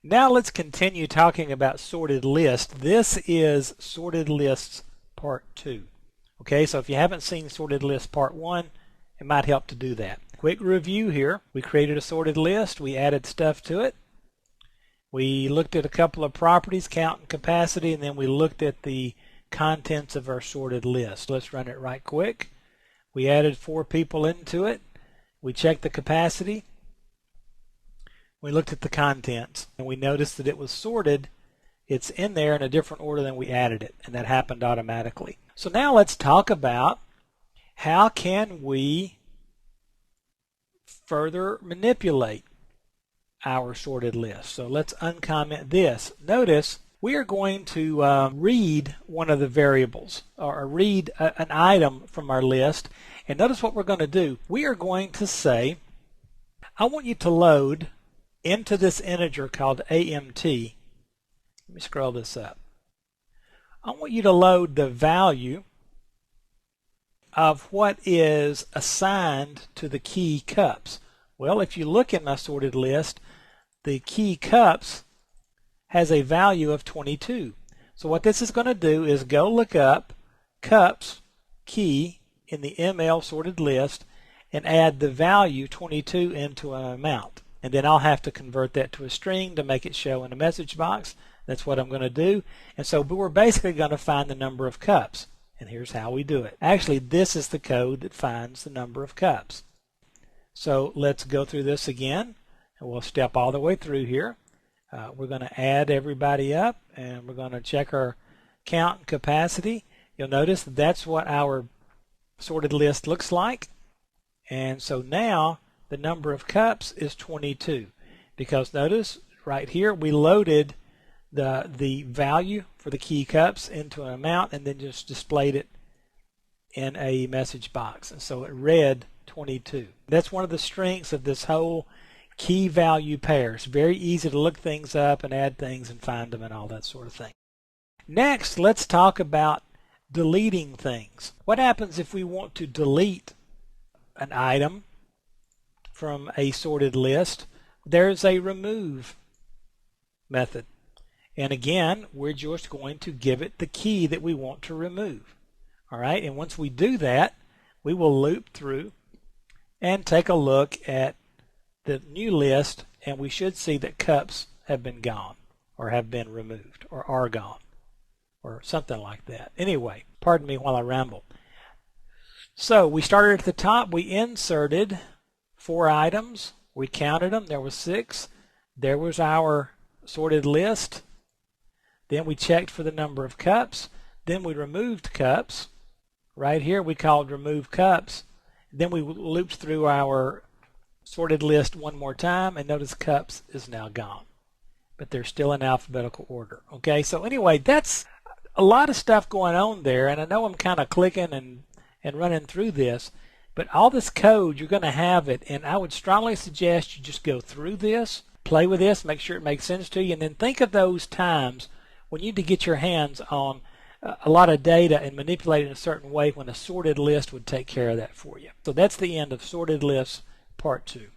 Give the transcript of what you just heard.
Now let's continue talking about sorted lists. This is sorted lists part 2. Okay, so if you haven't seen sorted lists part 1, it might help to do that. Quick review here. We created a sorted list. We added stuff to it. We looked at a couple of properties, count and capacity, and then we looked at the contents of our sorted list. Let's run it right quick. We added 4 people into it. We checked the capacity. We looked at the contents, and we noticed that it was sorted. It's in there in a different order than we added it, and that happened automatically. So now let's talk about how can we further manipulate our sorted list. So let's uncomment this. Notice we are going to read one of the variables, or read an item from our list, and notice what we're going to do. We are going to say, I want you to load into this integer called AMT. Let me scroll this up. I want you to load the value of what is assigned to the key cups. Well, if you look in my sorted list, the key cups has a value of 22. So what this is going to do is go look up cups key in the ML sorted list and add the value 22 into an amount. And then I'll have to convert that to a string to make it show in a message box. That's what I'm going to do. And so we're basically going to find the number of cups. And here's how we do it. Actually, this is the code that finds the number of cups. So let's go through this again, and we'll step all the way through here. We're going to add everybody up, and we're going to check our count and capacity. You'll notice that's what our sorted list looks like. And so now the number of cups is 22, because notice right here we loaded the value for the key cups into an amount and then just displayed it in a message box, and so it read 22. That's one of the strengths of this whole key value pair. It's very easy to look things up and add things and find them and all that sort of thing. Next, let's talk about deleting things. What happens if we want to delete an item from a sorted list? There's a remove method. And again, we're just going to give it the key that we want to remove. All right, and once we do that, we will loop through and take a look at the new list, and we should see that cups have been gone, or have been removed, or are gone, or something like that. Anyway, pardon me while I ramble. So we started at the top. We inserted 4 items. We counted them. There was 6. There was our sorted list. Then we checked for the number of cups. Then we removed cups. Right here we called remove cups. Then we looped through our sorted list one more time, and notice cups is now gone. But they're still in alphabetical order. Okay, so anyway, that's a lot of stuff going on there, and I know I'm kind of clicking and running through this, but all this code, you're going to have it, and I would strongly suggest you just go through this, play with this, make sure it makes sense to you, and then think of those times when you need to get your hands on a lot of data and manipulate it in a certain way when a sorted list would take care of that for you. So that's the end of sorted lists part 2.